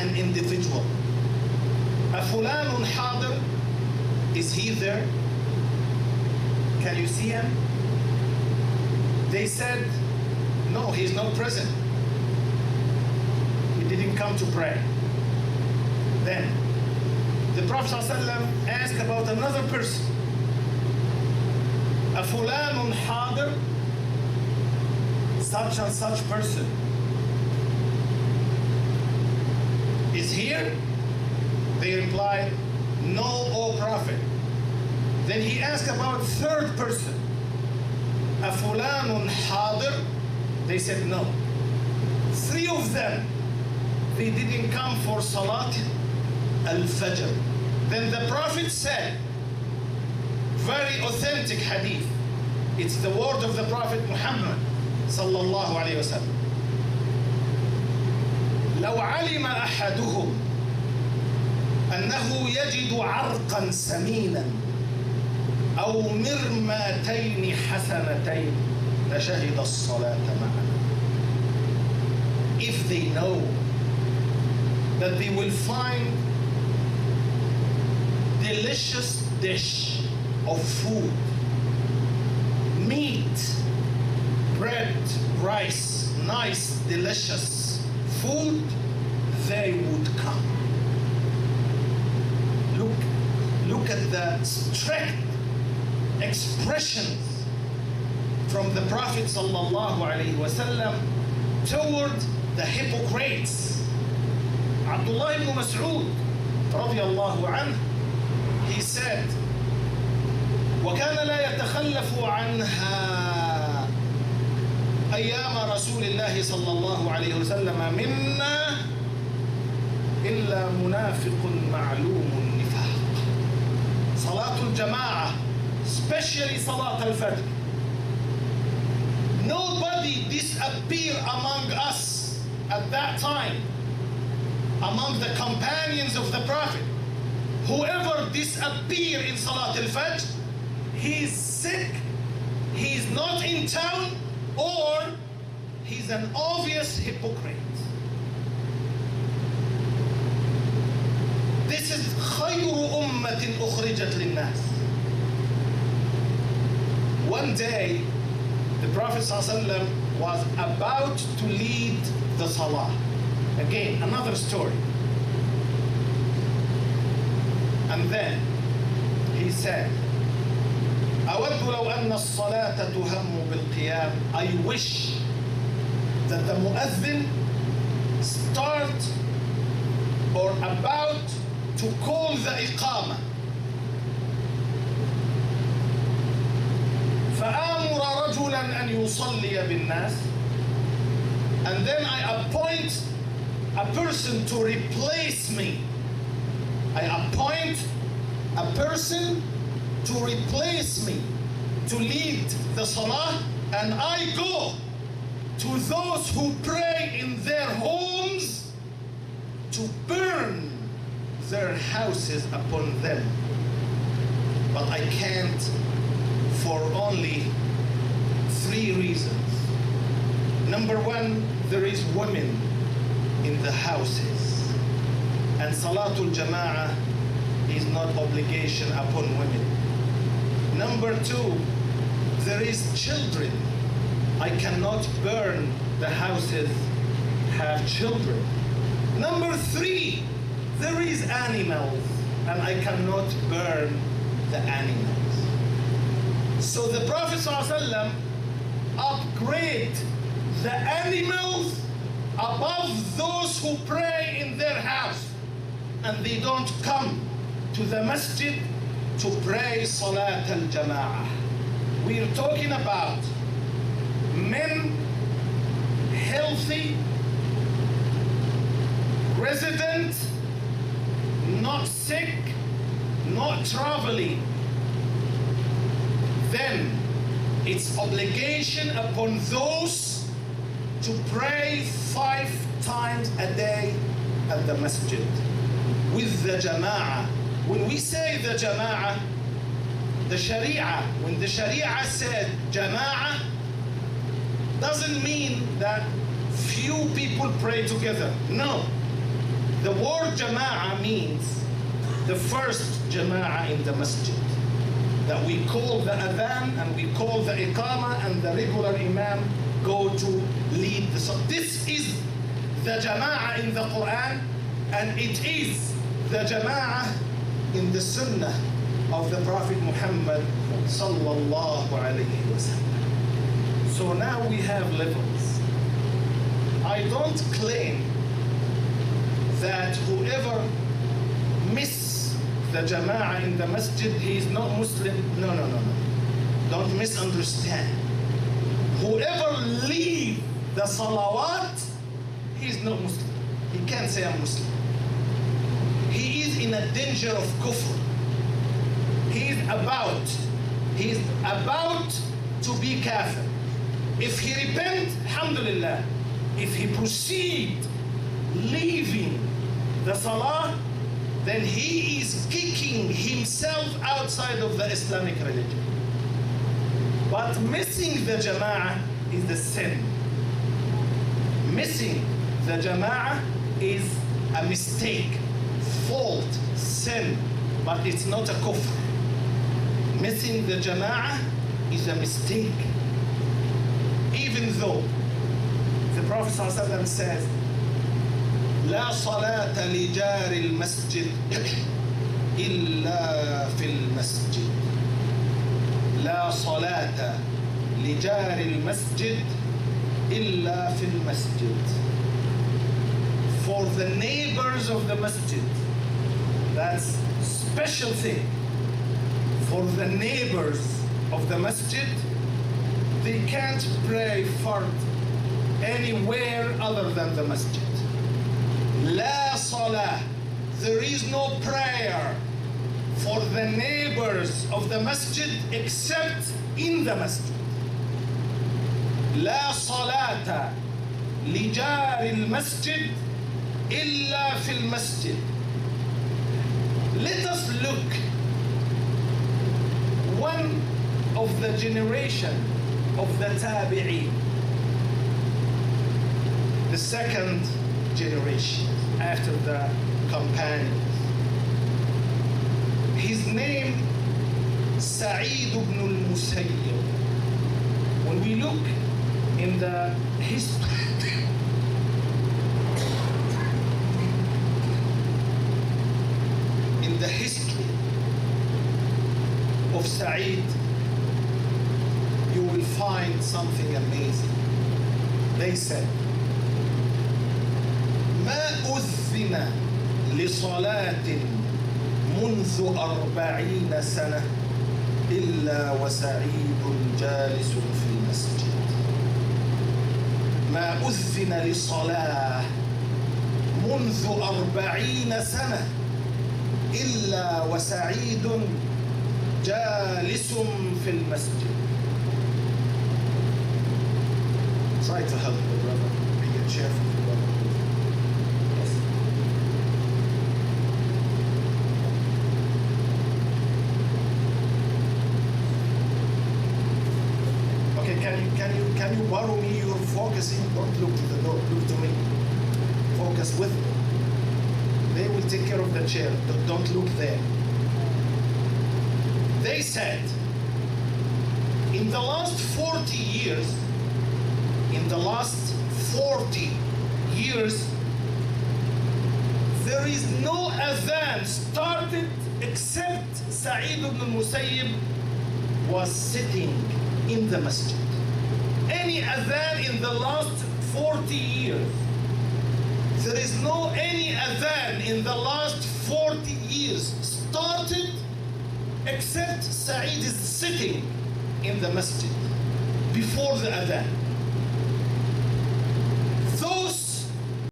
an individual. فلان حاضر, is he there? Can you see him? They said, no, he's not present. He didn't come to pray. Then the Prophet ﷺ asked about another person. فلان حاضر, such and such person is here? They replied, no, O Prophet. Then he asked about third person. أفلان حاضر? They said no. Three of them, they didn't come for Salat al-Fajr. Then the Prophet said, very authentic hadith, it's the word of the Prophet Muhammad sallallahu alayhi wa sallam. لو علم أحدهم أنه يجد عرقا سمينا أو مرماتين حسنتين لشهد الصلاة معنا. If they know that they will find delicious dish of food, meat, bread, rice, nice, delicious food, they would come. Look at the strict expressions from the Prophet sallallahu alaihi wasallam toward the hypocrites. Abdullah ibn Mas'ud radiyallahu anhu, he said, وكان لا يتخلف عنها أيام رسول الله صلى الله عليه وسلم منا إلا منافق معلوم النفاق. صلاة الجماعة, especially Salat al-Fajr. Nobody disappeared among us at that time, among the companions of the Prophet. Whoever disappeared in Salat al-Fajr, he's sick, he's not in town, or he's an obvious hypocrite. This is خير أمة أخرجت للناس. One day, the Prophet ﷺ was about to lead the Salah. Again, another story. And then he said, أود لو أن الصلاة تهم بالقيام. I wish that the mu'adhin start or about to call the iqamah. فآمر رجلا أن يصلي بالناس. And then I appoint a person to replace me. I appoint a person to replace me, to lead the salah, and I go to those who pray in their homes to burn their houses upon them. But I can't for only 3 reasons. Number 1, there is women in the houses, and Salatul Jama'ah is not obligation upon women. Number 2, there is children. I cannot burn the houses have children. Number 3, there is animals, and I cannot burn the animals. So the Prophet ﷺ upgrade the animals above those who pray in their house, and they don't come to the masjid to pray Salat al-Jama'ah. We are talking about men, healthy, resident, not sick, not traveling. Then it's obligation upon those to pray 5 times a day at the masjid with the jama'ah. When we say the jama'ah, the sharia, when the sharia said jama'ah, doesn't mean that few people pray together. No. The word jama'ah means the first jama'ah in the masjid. That we call the adhan and we call the iqamah and the regular imam go to lead the salah. This is the jama'ah in the Quran, and it is the jama'ah in the sunnah of the Prophet Muhammad sallallahu alayhi wa sallam. So now we have levels. I don't claim that whoever miss the jama'ah in the masjid, he is not Muslim. No. Don't misunderstand. Whoever leave the salawat, he is not Muslim. He can't say I'm Muslim. He is in a danger of kufr. He is about to be kafir. If he repent, alhamdulillah. If he proceed leaving the salah, then he is kicking himself outside of the Islamic religion. But missing the jama'ah is the sin. Missing the jama'ah is a mistake, fault, sin, but it's not a kufr. Missing the jama'ah is a mistake. Even though the Prophet ﷺ says, لا صلاة لجار المسجد إلا في المسجد. لا صلاة لجار المسجد إلا في المسجد. For the neighbors of the masjid, that's special thing. For the neighbors of the masjid, they can't pray fard anywhere other than the masjid. La salah, there is no prayer for the neighbors of the masjid except in the masjid. La salata lijar al-masjid illa fil masjid. Let us look one of the generation of the tabi'een, the second generation after the companions. His name Sa'id ibn al-Musayyib. When we look in the history of Sa'id, you will find something amazing. They said, ما أذن لصلاة منذ 40 سنة إلا وسعيد جالس في المسجد. ما أذن لصلاة منذ 40 سنة إلا وسعيد جالس في المسجد. Try to help the brother. Be a cheerful brother. Yes. Okay, can you borrow me your focusing? Don't look to the door, look to me. Focus with me. They will take care of the chair. Don't look there. They said, in the last 40 years, there is no adhan started except Sa'id ibn al-Musayyib was sitting in the masjid. Any adhan in the last 40 years, there is no any adhan in the last 40 years started except Sa'id is sitting in the masjid before the adhan.